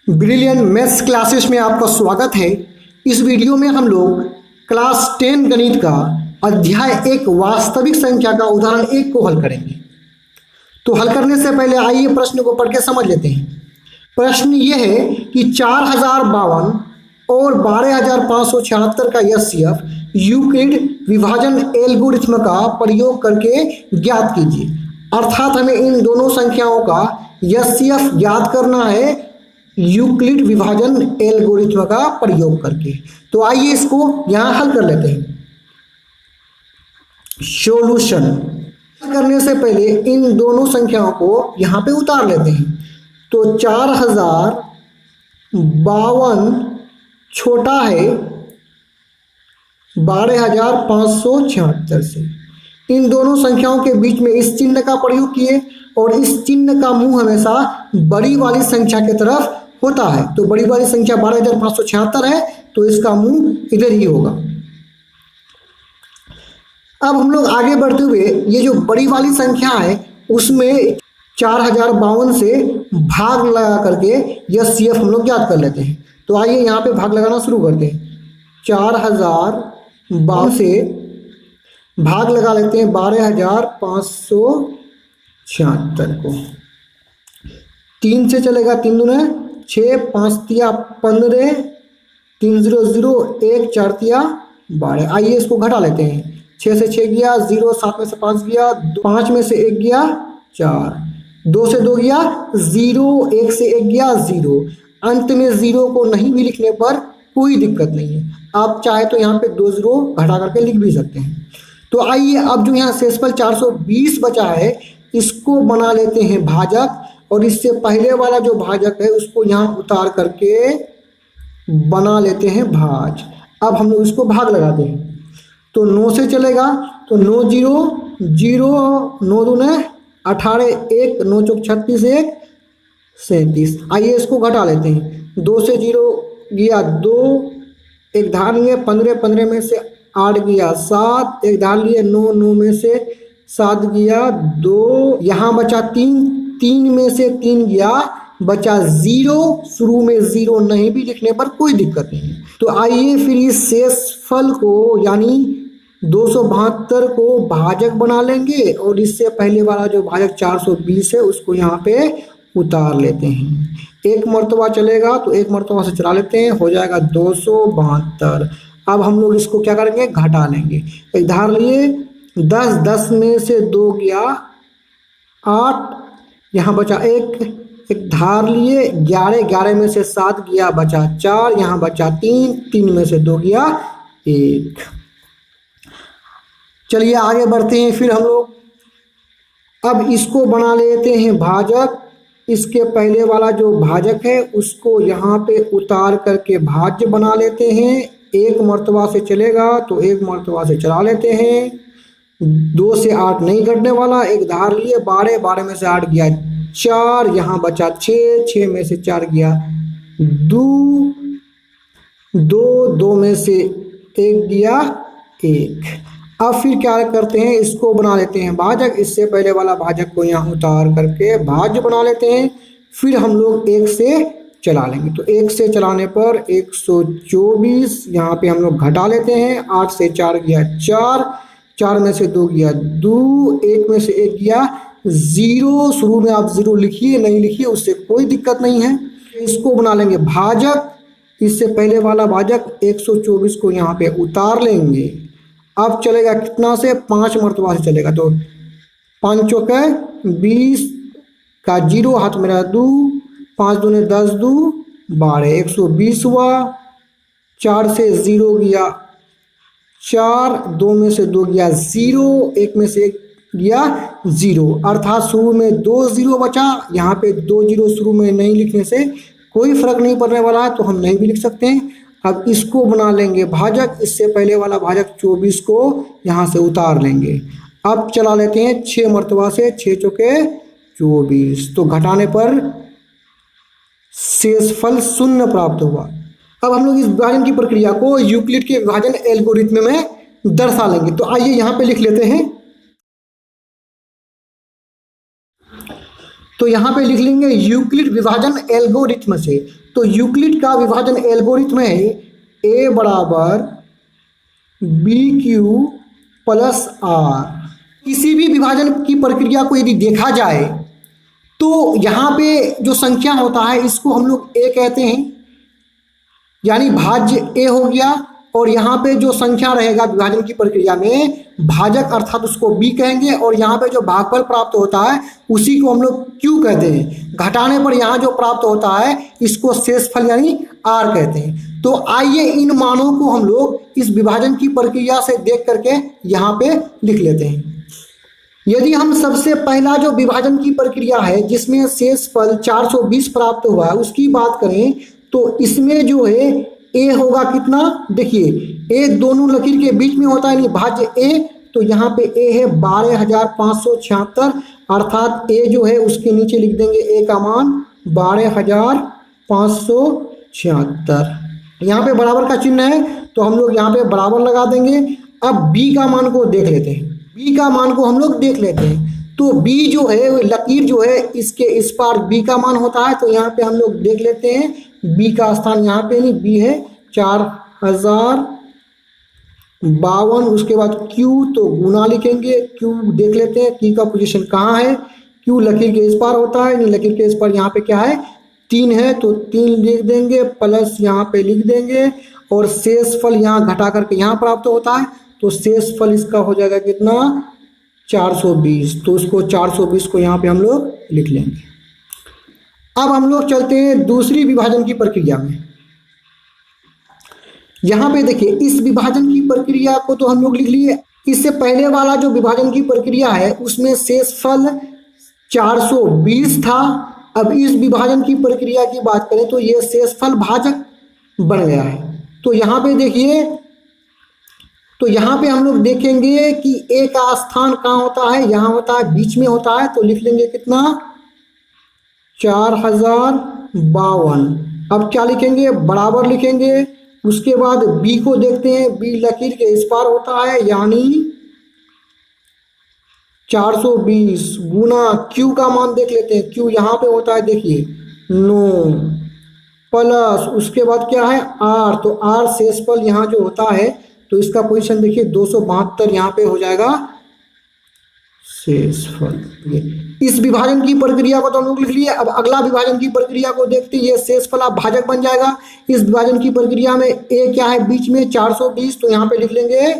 Brilliant maths classes में आपका स्वागत है। इस वीडियो में हम लोग क्लास 10 गणित का अध्याय 1 वास्तविक संख्या का उदाहरण 1 को हल करेंगे। तो हल करने से पहले आइए प्रश्न को पढ़ के समझ लेते हैं। प्रश्न ये है कि 4052 और 12576 का एचसीएफ यूक्लिड विभाजन एल्गोरिथ्म का प्रयोग करके ज्ञात कीजिए। अर्थात हमें इन दोनों संख्याओं का एचसीएफ ज्ञात करना है यूक्लिड विभाजन एल्गोरिथ्म का प्रयोग करके। तो आइए इसको यहां हल कर लेते हैं। सॉल्यूशन करने से पहले इन दोनों संख्याओं को यहां पे उतार लेते हैं। तो 4052 छोटा है 12576 से। इन दोनों संख्याओं के बीच में इस चिन्ह का प्रयोग किए और इस चिन्ह का मुंह हमेशा बड़ी वाली संख्या की तरफ होता है। तो बड़ी वाली संख्या 12576 है, तो इसका मुंह इधर ही होगा। अब हम लोग आगे बढ़ते हुए ये जो बड़ी वाली संख्या है उसमें 4052 से भाग लगा करके एचसीएफ हम लोग ज्ञात कर लेते हैं। तो आइए यहाँ पे भाग लगाना शुरू करते हैं। 4052 से भाग लगा लेते हैं 12576 को। 3 से चलेगा, 3 दूने 6, 5 तिया 15, 3 0 0, 1 4 तिया 12। आइए इसको घटा लेते हैं। 6 से 6 गया 0, 7 में से 5 गया, 5 में से 1 गया 4, 2 से 2 गया 0, 1 से 1 गया 0। अंत में 0 को नहीं भी लिखने पर कोई दिक्कत नहीं है। आप चाहे तो यहाँ पे 2 0 घटा करके लिख भी सकते हैं। तो आइए अब जो यहाँ शेषफल 420 बचा है इसको बना लेते हैं भाजक, और इससे पहले वाला जो भाजक है उसको यहाँ उतार करके बना लेते हैं भाज। अब हम लोग इसको भाग लगाते हैं। तो 9 से चलेगा, तो 9 0 0, 9 दूने 18, 1 9 चौक 36, 1 37। आइए इसको घटा लेते हैं। 2 से 0 गया 2, एक धार लिए 15, 15 में से 8 गया 7, एक धार लिए 9, 9 में से 7 गया 2, यहाँ बचा 3, 3 में से 3 गया बचा 0। शुरू में 0 नहीं भी लिखने पर कोई दिक्कत नहीं है। तो आइए फिर इस शेषफल को यानी 272 को भाजक बना लेंगे, और इससे पहले वाला जो भाजक 420 है उसको यहाँ पे उतार लेते हैं। एक मर्तबा चलेगा तो एक मर्तबा से चला लेते हैं, हो जाएगा 272। अब हम लोग इसको क्या करेंगे, घटा लेंगे। एक धार लिए 10, 10 में से 2 गया 8, यहाँ बचा 1, एक धार लिए 11, 11 में से 7 गया बचा 4, यहाँ बचा 3, 3 में से 2 गया 1। चलिए आगे बढ़ते हैं। फिर हम लोग अब इसको बना लेते हैं भाजक। इसके पहले वाला जो भाजक है उसको यहाँ पे उतार करके भाज्य बना लेते हैं। एक मर्तबा से चलेगा तो एक मर्तबा से चला लेते हैं। 2 से 8 नहीं घटने वाला, एक धार लिए 12, 12 में से 8 गया 4, यहाँ बचा 6, 6 में से 4 गया 2, 2 में से 1 गया 1। अब फिर क्या करते हैं, इसको बना लेते हैं भाजक। इससे पहले वाला भाजक को यहाँ उतार करके भाज्य बना लेते हैं। फिर हम लोग 1 से चला लेंगे। तो 1 से चलाने पर 124, यहाँ पे हम लोग घटा लेते हैं। 8 से 4 गया 4, 4 में से 2 गया 2, 1 में से 1 गया 0। शुरू में आप 0 लिखिए नहीं लिखिए उससे कोई दिक्कत नहीं है। इसको बना लेंगे भाजक। इससे पहले वाला भाजक 124 को यहाँ पे उतार लेंगे। अब चलेगा कितना से, 5 मरतबा से चलेगा। तो 5 चौके 20 का 0 हाथ में रहा 2, 5 दूने 10, 2 12, 120 हुआ। 4 से 0 गया 4, 2 में से 2 गया 0, 1 में से 1 गया 0। अर्थात शुरू में 2 0 बचा। यहाँ पे 2 0 शुरू में नहीं लिखने से कोई फर्क नहीं पड़ने वाला है, तो हम नहीं भी लिख सकते हैं। अब इसको बना लेंगे भाजक। इससे पहले वाला भाजक 24 को यहाँ से उतार लेंगे। अब चला लेते हैं 6 मरतबा से, 6 चौके 24। तो घटाने पर शेषफल 0 प्राप्त हुआ। अब हम लोग इस विभाजन की प्रक्रिया को यूक्लिड के विभाजन एल्गोरिथ्म में दर्शा लेंगे। तो आइए यहाँ पे लिख लेते हैं। तो यहाँ पे लिख लेंगे यूक्लिड विभाजन एल्गोरिथ्म से। तो यूक्लिड का विभाजन एल्गोरिथ्म है ए बराबर बी क्यू प्लस आर। किसी भी विभाजन की प्रक्रिया को यदि देखा जाए तो यहाँ पे जो संख्या होता है इसको हम लोग ए कहते हैं, यानी भाज्य ए हो गया, और यहाँ पे जो संख्या रहेगा विभाजन की प्रक्रिया में भाजक अर्थात उसको बी कहेंगे, और यहाँ पे जो भागफल प्राप्त होता है उसी को हम लोग क्यू कहते हैं। घटाने पर यहाँ जो प्राप्त होता है इसको शेषफल यानी आर कहते हैं। तो आइए इन मानों को हम लोग इस विभाजन की प्रक्रिया से देख करके यहाँ पे लिख लेते हैं। यदि हम सबसे पहला जो विभाजन की प्रक्रिया है जिसमें शेषफल 420 प्राप्त हुआ है उसकी बात करें तो इसमें जो है ए होगा कितना, देखिए ए दोनों लकीर के बीच में होता है यानी भाज्य ए, तो यहाँ पे ए है 12,576, अर्थात ए जो है उसके नीचे लिख देंगे ए का मान 12,576। यहाँ पे बराबर का चिन्ह है तो हम लोग यहाँ पे बराबर लगा देंगे। अब बी का मान को देख लेते हैं, बी का मान को हम लोग देख लेते हैं। तो बी जो है लकीर जो है इसके इस पार बी का मान होता है, तो यहाँ पे हम लोग देख लेते हैं बी का स्थान यहाँ पे नहीं, बी है 4052। उसके बाद क्यू तो गुना लिखेंगे, क्यू देख लेते हैं क्यू का पोजीशन कहाँ है। क्यू लकीर के इस पार होता है, लकीर के इस पार यहाँ पे क्या है 3 है, तो 3 लिख देंगे प्लस यहाँ पे लिख देंगे, और शेषफल यहाँ घटा करके यहाँ प्राप्त होता है, तो शेषफल इसका हो जाएगा कितना 420। तो उसको 420 को यहाँ पे हम लोग लिख लेंगे। अब हम लोग चलते हैं दूसरी विभाजन की प्रक्रिया में। यहाँ पे देखिए इस विभाजन की प्रक्रिया को तो हम लोग लिख लिए। इससे पहले वाला जो विभाजन की प्रक्रिया है उसमें शेषफल 420 था। अब इस विभाजन की प्रक्रिया की बात करें तो ये शेषफल भाजक बन गया है। तो यहाँ पे देखिए, तो यहाँ पे हम लोग देखेंगे कि ए का स्थान कहाँ होता है, यहाँ होता है बीच में होता है, तो लिख लेंगे कितना 4052। अब क्या लिखेंगे बराबर लिखेंगे। उसके बाद बी को देखते हैं, बी लकीर के इस पार होता है यानी 420 गुना क्यू का मान देख लेते हैं, क्यू यहाँ पे होता है देखिए 9 प्लस उसके बाद क्या है आर, तो आर शेषफल यहाँ जो होता है तो इसका पोजीशन देखिए 272 यहाँ पे हो जाएगा शेषफल। इस विभाजन की प्रक्रिया को तो हम लोग लिख लिए। अब अगला विभाजन की प्रक्रिया को देखते हैं, ये शेषफल अब भाजक बन जाएगा। इस विभाजन की प्रक्रिया में ए क्या है बीच में 420, तो यहाँ पे लिख लेंगे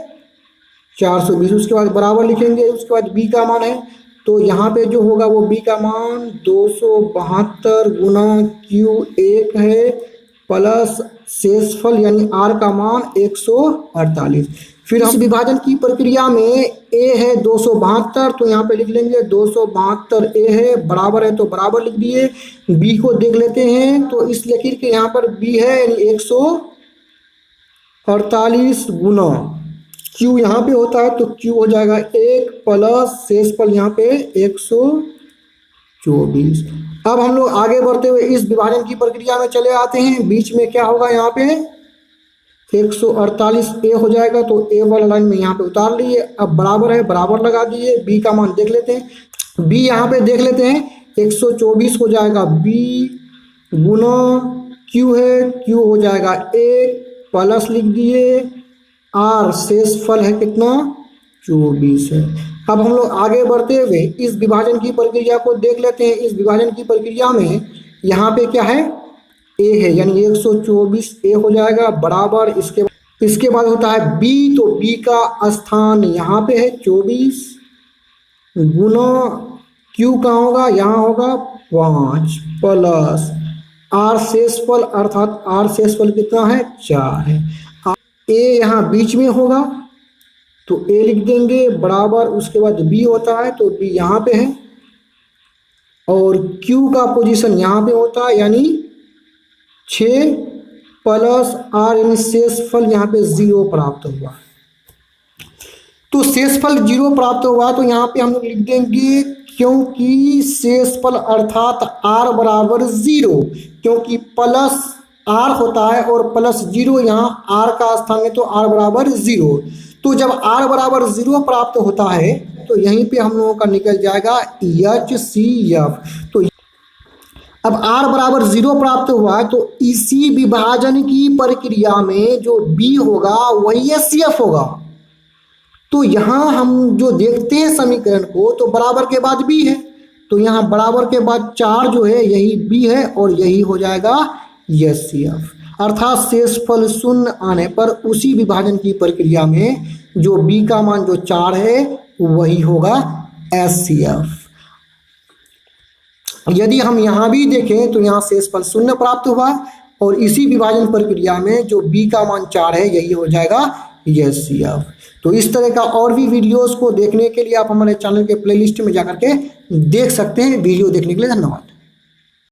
420। उसके बाद बराबर लिखेंगे, उसके बाद बी का मान है तो यहाँ पे जो होगा वो बी का मान 272 गुना क्यू 1 है प्लस शेषफल यानी आर का मान 148। फिर इस विभाजन की प्रक्रिया में ए है 272, तो यहाँ पे लिख लेंगे 272 ए है, बराबर है तो बराबर लिख दिए। बी को देख लेते हैं, तो इस लकीर के यहाँ पर बी है यानी 148 गुना क्यू यहाँ पे होता है तो क्यू हो जाएगा 1 प्लस शेषफल यहाँ पे 124। अब हम लोग आगे बढ़ते हुए इस विभाजन की प्रक्रिया में चले आते हैं। बीच में क्या होगा यहाँ पे 148 ए हो जाएगा, तो ए वाला लाइन में यहाँ पे उतार लिए। अब बराबर है बराबर लगा दिए। बी का मान देख लेते हैं, बी यहाँ पे देख लेते हैं 124 हो जाएगा बी गुना क्यू है, क्यू हो जाएगा 1 प्लस लिख दिए, आर शेषफल है कितना 24 है। अब हम लोग आगे बढ़ते हुए इस विभाजन की प्रक्रिया को देख लेते हैं। इस विभाजन की प्रक्रिया में यहाँ पे क्या है ए है यानी 124 ए हो जाएगा बराबर। इसके बाद होता है बी, तो बी का स्थान यहाँ पे है 24 गुना क्यू का होगा यहाँ होगा 5 प्लस आर शेषफल, अर्थात आर शेषफल कितना है 4 है। ए यहाँ बीच में होगा तो ए लिख देंगे बराबर। उसके बाद बी होता है तो बी यहाँ पे है, और क्यू का पोजीशन यहाँ पे होता है यानी 6 प्लस आर यानी शेषफल यहाँ पे 0 प्राप्त हुआ। तो शेषफल 0 प्राप्त हुआ तो यहाँ पे हम लोग लिख देंगे क्योंकि शेषफल अर्थात आर बराबर 0, क्योंकि प्लस आर होता है और प्लस 0 यहाँ आर का स्थान है तो आर बराबर 0। तो जब आर बराबर 0 प्राप्त होता है तो यहीं पे हम लोगों का निकल जाएगा HCF। तो अब R बराबर 0 प्राप्त हुआ है, तो इसी विभाजन की प्रक्रिया में जो B होगा वही HCF होगा। तो यहाँ हम जो देखते हैं समीकरण को, तो बराबर के बाद B है, तो यहाँ बराबर के बाद 4 जो है यही B है और यही हो जाएगा HCF। अर्थात शेषफल शून्य आने पर उसी विभाजन की प्रक्रिया में जो B का मान जो 4 है वही होगा HCF। यदि हम यहाँ भी देखें तो यहाँ शेषफल शून्य प्राप्त हुआ और इसी विभाजन प्रक्रिया में जो B का मान 4 है यही हो जाएगा HCF। तो इस तरह का और भी वीडियोस को देखने के लिए आप हमारे चैनल के प्लेलिस्ट में जाकर के देख सकते हैं। वीडियो देखने के लिए धन्यवाद।